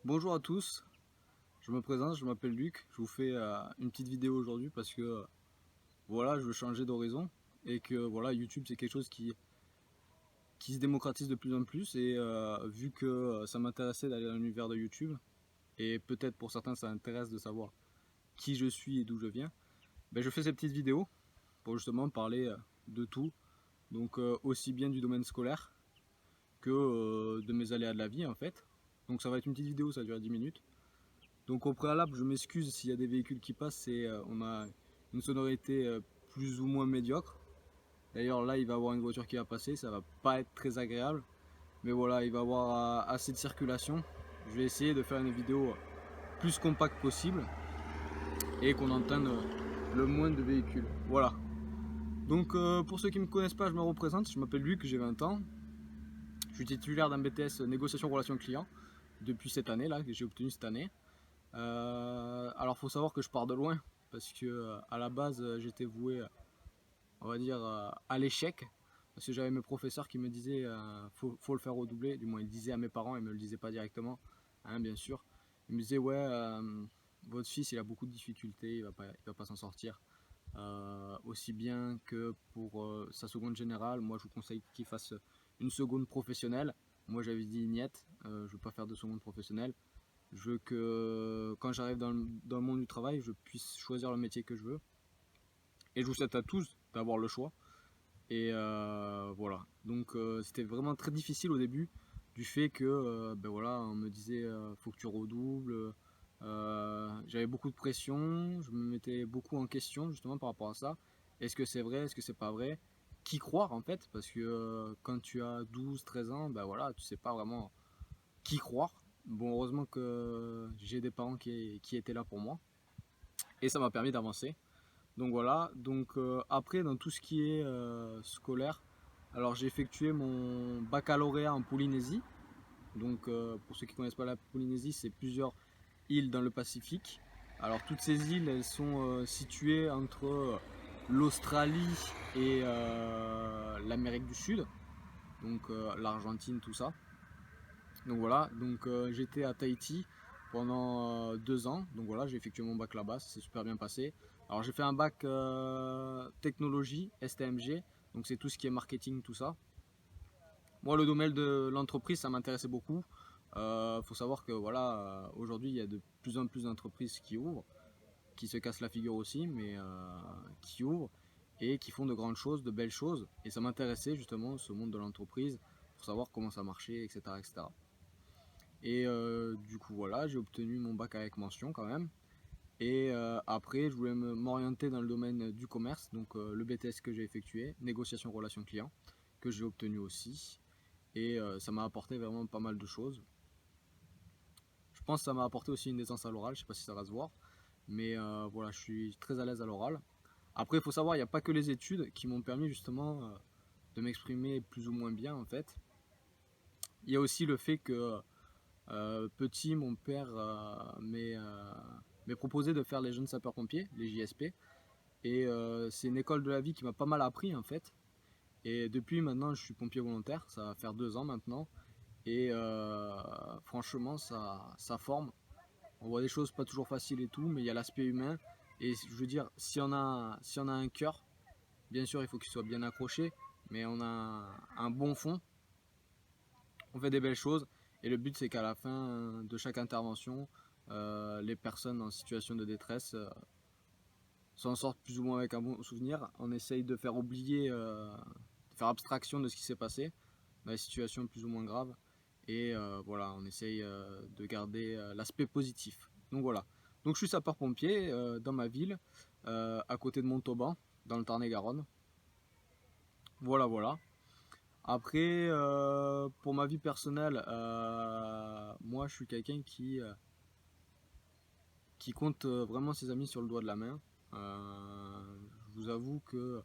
Bonjour à tous, je me présente, je m'appelle Luc, je vous fais une petite vidéo aujourd'hui parce que voilà, je veux changer d'horizon et que voilà, YouTube c'est quelque chose qui se démocratise de plus en plus et vu que ça m'intéressait d'aller dans l'univers de YouTube et peut-être pour certains ça intéresse de savoir qui je suis et d'où je viens, ben, je fais ces petites vidéos pour justement parler de tout, donc aussi bien du domaine scolaire que de mes aléas de la vie en fait. Donc ça va être une petite vidéo, ça dure 10 minutes. Donc au préalable, je m'excuse s'il y a des véhicules qui passent et on a une sonorité plus ou moins médiocre. D'ailleurs là, il va y avoir une voiture qui va passer, ça va pas être très agréable. Mais voilà, il va y avoir assez de circulation. Je vais essayer de faire une vidéo plus compacte possible et qu'on entende le moins de véhicules. Voilà. Donc pour ceux qui ne me connaissent pas, je me représente. Je m'appelle Luc, j'ai 20 ans. Je suis titulaire d'un BTS négociation relation client depuis cette année là que j'ai obtenu cette année. Alors faut savoir que je pars de loin parce que à la base j'étais voué, on va dire, à l'échec parce que j'avais mes professeurs qui me disaient faut le faire redoubler, du moins ils le disaient à mes parents, ils me le disaient pas directement, hein, bien sûr. Ils me disaient ouais, votre fils il a beaucoup de difficultés, il va pas s'en sortir. Aussi bien que pour sa seconde générale, moi je vous conseille qu'il fasse une seconde professionnelle. Moi j'avais dit niet, je veux pas faire de seconde professionnelle. Je veux que quand j'arrive dans le monde du travail, je puisse choisir le métier que je veux. Et je vous souhaite à tous d'avoir le choix. Et voilà. Donc c'était vraiment très difficile au début du fait que ben voilà, on me disait faut que tu redoubles. J'avais beaucoup de pression, je me mettais beaucoup en question justement par rapport à ça. Est-ce que c'est vrai, est-ce que c'est pas vrai? Qui croire en fait? Parce que quand tu as 12, 13 ans, ben voilà, tu sais pas vraiment qui croire. Bon, heureusement que j'ai des parents qui étaient là pour moi et ça m'a permis d'avancer. Donc voilà, donc après dans tout ce qui est scolaire, alors j'ai effectué mon baccalauréat en Polynésie. Donc pour ceux qui ne connaissent pas la Polynésie, c'est plusieurs îles dans le Pacifique. Alors toutes ces îles, elles sont situées entre l'Australie et l'Amérique du Sud, donc l'Argentine, tout ça. Donc voilà, donc j'étais à Tahiti pendant 2 ans. Donc voilà, j'ai effectué mon bac là-bas, ça s'est super bien passé. Alors j'ai fait un bac technologie, STMG, donc c'est tout ce qui est marketing, tout ça. Moi, le domaine de l'entreprise, ça m'intéressait beaucoup. Faut savoir que voilà, aujourd'hui, il y a de plus en plus d'entreprises qui ouvrent, qui se cassent la figure aussi, mais qui ouvrent et qui font de grandes choses, de belles choses. Et ça m'intéressait justement ce monde de l'entreprise pour savoir comment ça marchait, etc., etc. Et du coup, voilà, j'ai obtenu mon bac avec mention quand même. Et après, je voulais m'orienter dans le domaine du commerce, donc le BTS que j'ai effectué, négociation relation client, que j'ai obtenu aussi. Et ça m'a apporté vraiment pas mal de choses. Je pense que ça m'a apporté aussi une aisance à l'oral, je sais pas si ça va se voir. Mais voilà, je suis très à l'aise à l'oral. Après, il faut savoir, il n'y a pas que les études qui m'ont permis justement de m'exprimer plus ou moins bien en fait. Il y a aussi le fait que petit, mon père m'est proposé de faire les jeunes sapeurs-pompiers, les JSP. Et c'est une école de la vie qui m'a pas mal appris en fait. Et depuis maintenant, je suis pompier volontaire, ça va faire 2 ans maintenant. Et franchement, ça forme. On voit des choses pas toujours faciles et tout, mais il y a l'aspect humain. Et je veux dire, si on a un cœur, bien sûr, il faut qu'il soit bien accroché, mais on a un bon fond, on fait des belles choses. Et le but, c'est qu'à la fin de chaque intervention, les personnes en situation de détresse s'en sortent plus ou moins avec un bon souvenir. On essaye de faire oublier, de faire abstraction de ce qui s'est passé, dans les situations plus ou moins graves. Et voilà, on essaye de garder l'aspect positif. Donc voilà. Donc je suis sapeur-pompier dans ma ville, à côté de Montauban, dans le Tarn-et-Garonne. Voilà, voilà. Après, pour ma vie personnelle, moi je suis quelqu'un qui compte vraiment ses amis sur le doigt de la main. Je vous avoue que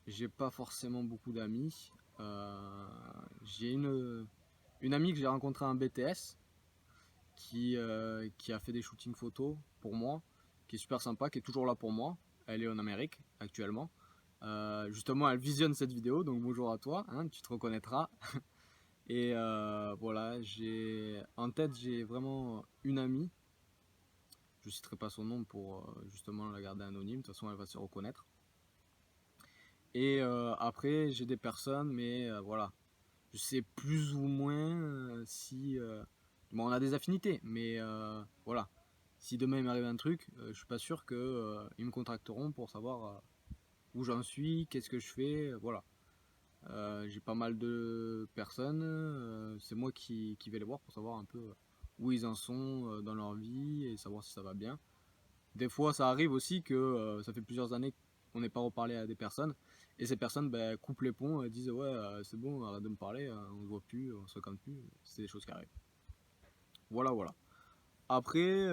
j'ai pas forcément beaucoup d'amis. J'ai une amie que j'ai rencontrée en BTS qui a fait des shootings photos pour moi, qui est super sympa, qui est toujours là pour moi. Elle est en Amérique actuellement. Justement, elle visionne cette vidéo, donc bonjour à toi, hein, tu te reconnaîtras. Et voilà, en tête, j'ai vraiment une amie. Je citerai pas son nom pour justement la garder anonyme. De toute façon, elle va se reconnaître. Et après, j'ai des personnes, mais voilà, je sais plus ou moins si. Bon, on a des affinités, mais voilà. Si demain il m'arrive un truc, je suis pas sûr que ils me contacteront pour savoir où j'en suis, qu'est-ce que je fais, voilà. J'ai pas mal de personnes, c'est moi qui vais les voir pour savoir un peu où ils en sont dans leur vie et savoir si ça va bien. Des fois, ça arrive aussi que ça fait plusieurs années qu'on n'est pas reparlé à des personnes et ces personnes ben, coupent les ponts et disent ouais, c'est bon, arrête de me parler, on se voit plus, on se fréquente plus. C'est des choses qui arrivent. Voilà, voilà. Après,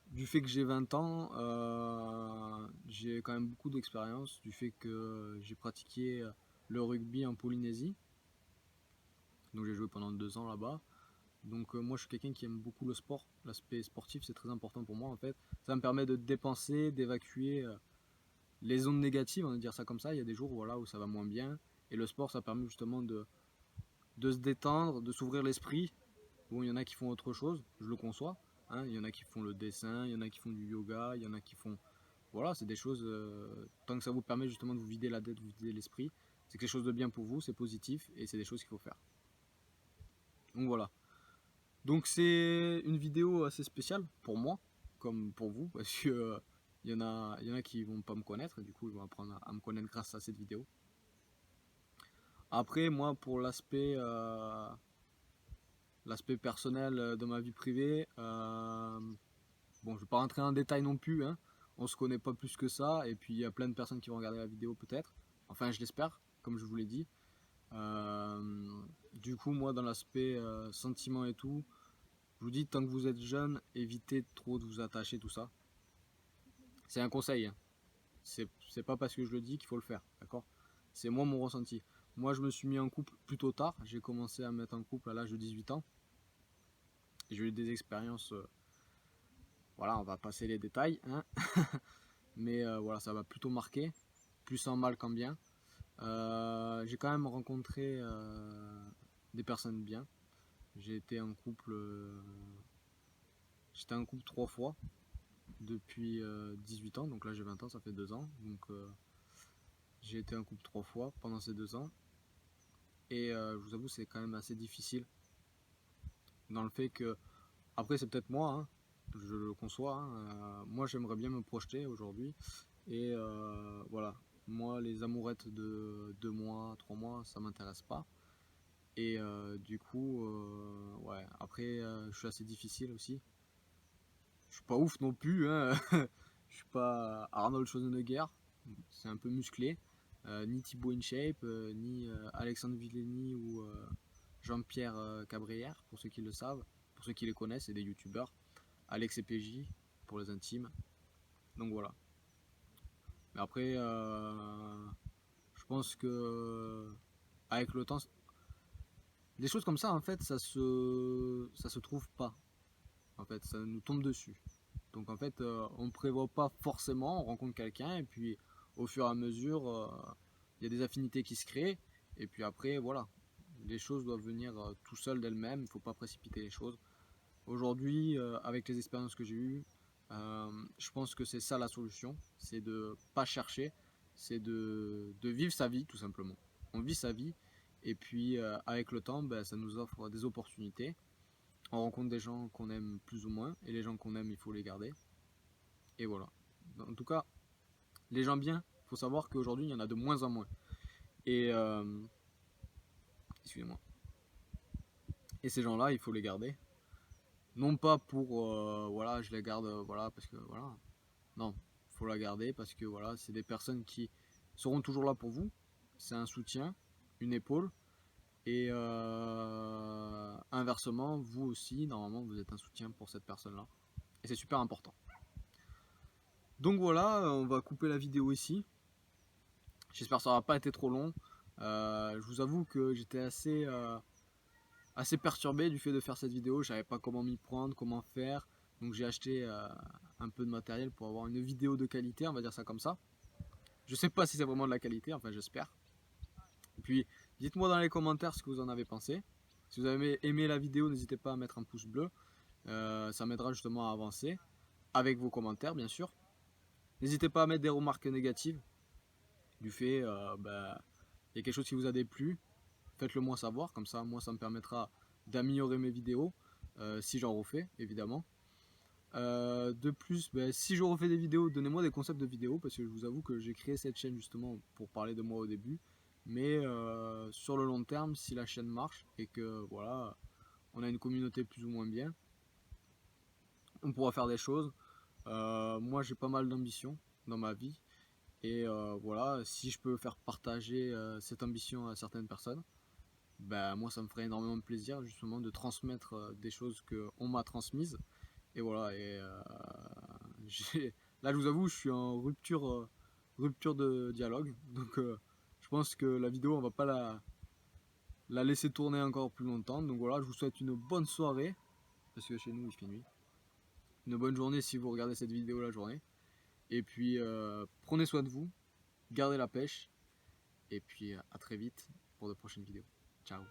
du fait que j'ai 20 ans, j'ai quand même beaucoup d'expérience. Du fait que j'ai pratiqué le rugby en Polynésie. Donc j'ai joué pendant 2 ans là-bas. Donc moi je suis quelqu'un qui aime beaucoup le sport. L'aspect sportif c'est très important pour moi en fait. Ça me permet de dépenser, d'évacuer les zones négatives, on va dire ça comme ça. Il y a des jours voilà, où ça va moins bien. Et le sport ça permet justement de se détendre, de s'ouvrir l'esprit. Bon, il y en a qui font autre chose, je le conçois. Hein. Il y en a qui font le dessin, il y en a qui font du yoga, il y en a qui font... Voilà, c'est des choses... tant que ça vous permet justement de vous vider la tête, de vous vider l'esprit, c'est quelque chose de bien pour vous, c'est positif et c'est des choses qu'il faut faire. Donc voilà. Donc c'est une vidéo assez spéciale pour moi, comme pour vous, parce que il y en a qui vont pas me connaître, et du coup ils vont apprendre à me connaître grâce à cette vidéo. Après, moi, pour l'aspect personnel de ma vie privée, bon, je vais pas rentrer en détail non plus, hein. On se connaît pas plus que ça, et puis il y a plein de personnes qui vont regarder la vidéo peut-être. Enfin, je l'espère, comme je vous l'ai dit. Du coup, moi, dans l'aspect sentiment et tout, je vous dis, tant que vous êtes jeune, évitez trop de vous attacher, tout ça. C'est un conseil, hein. C'est pas parce que je le dis qu'il faut le faire, d'accord? C'est moi mon ressenti. Moi, je me suis mis en couple plutôt tard. J'ai commencé à me mettre en couple à l'âge de 18 ans. J'ai eu des expériences, voilà, on va passer les détails, hein. Mais voilà, ça va plutôt marquer, plus en mal qu'en bien. J'ai quand même rencontré des personnes bien. J'ai été en couple, j'étais en couple 3 fois depuis 18 ans, donc là j'ai 20 ans, ça fait 2 ans. Donc j'ai été en couple 3 fois pendant ces 2 ans. Et je vous avoue, c'est quand même assez difficile. Dans le fait que, après c'est peut-être moi, hein, je le conçois, hein, moi j'aimerais bien me projeter aujourd'hui. Et voilà, moi les amourettes de 2 mois, 3 mois, ça m'intéresse pas. Et du coup, ouais, après je suis assez difficile aussi. Je suis pas ouf non plus, hein. Je suis pas Arnold Schwarzenegger, c'est un peu musclé. Ni Thibaut InShape, ni Alexandre Villeni ou Jean-Pierre Cabrière, pour ceux qui le savent. Pour ceux qui les connaissent, c'est des youtubeurs. Alex et PJ, pour les intimes. Donc voilà. Mais après, je pense que avec le temps, des choses comme ça, en fait, ça se trouve pas. En fait, ça nous tombe dessus. Donc en fait, on prévoit pas forcément, on rencontre quelqu'un et puis au fur et à mesure, il y a des affinités qui se créent. Et puis après, voilà, les choses doivent venir tout seul d'elles-mêmes. Il ne faut pas précipiter les choses. Aujourd'hui, avec les expériences que j'ai eues, je pense que c'est ça la solution. C'est de pas chercher, c'est de vivre sa vie tout simplement. On vit sa vie et puis avec le temps, ben, ça nous offre des opportunités. On rencontre des gens qu'on aime plus ou moins et les gens qu'on aime, il faut les garder. Et voilà. En tout cas, les gens bien, il faut savoir qu'aujourd'hui, il y en a de moins en moins. Et excusez-moi. Et ces gens-là, il faut les garder. Non pas pour voilà, je les garde voilà parce que voilà. Non, il faut la garder parce que voilà, c'est des personnes qui seront toujours là pour vous. C'est un soutien, une épaule. Et inversement, vous aussi, normalement, vous êtes un soutien pour cette personne-là. Et c'est super important. Donc voilà, on va couper la vidéo ici. J'espère que ça n'aura pas été trop long. Je vous avoue que j'étais assez perturbé du fait de faire cette vidéo. Je savais pas comment m'y prendre, comment faire. Donc j'ai acheté un peu de matériel pour avoir une vidéo de qualité, on va dire ça comme ça. Je sais pas si c'est vraiment de la qualité, enfin j'espère. Et puis Dites-moi dans les commentaires ce que vous en avez pensé. Si vous avez aimé la vidéo, n'hésitez pas à mettre un pouce bleu. Ça m'aidera justement à avancer. Avec vos commentaires, bien sûr. N'hésitez pas à mettre des remarques négatives. Du fait, il y a quelque chose qui vous a déplu. Faites-le moi savoir. Comme ça, moi, ça me permettra d'améliorer mes vidéos. Si j'en refais, évidemment. De plus, si je refais des vidéos, donnez-moi des concepts de vidéos, parce que je vous avoue que j'ai créé cette chaîne justement pour parler de moi au début. Mais sur le long terme, si la chaîne marche et que voilà, on a une communauté plus ou moins bien, on pourra faire des choses. Moi, j'ai pas mal d'ambition dans ma vie. Et voilà, si je peux faire partager cette ambition à certaines personnes, moi ça me ferait énormément de plaisir justement de transmettre des choses qu'on m'a transmises. Et voilà, là je vous avoue, je suis en rupture de dialogue. Donc je pense que la vidéo, on va pas la laisser tourner encore plus longtemps. Donc voilà, je vous souhaite une bonne soirée, parce que chez nous il fait nuit. Une bonne journée si vous regardez cette vidéo la journée. Et puis prenez soin de vous, gardez la pêche. Et puis à très vite pour de prochaines vidéos. Ciao.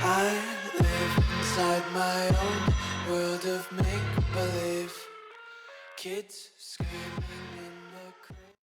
I live inside my own world of make-believe. Kids screaming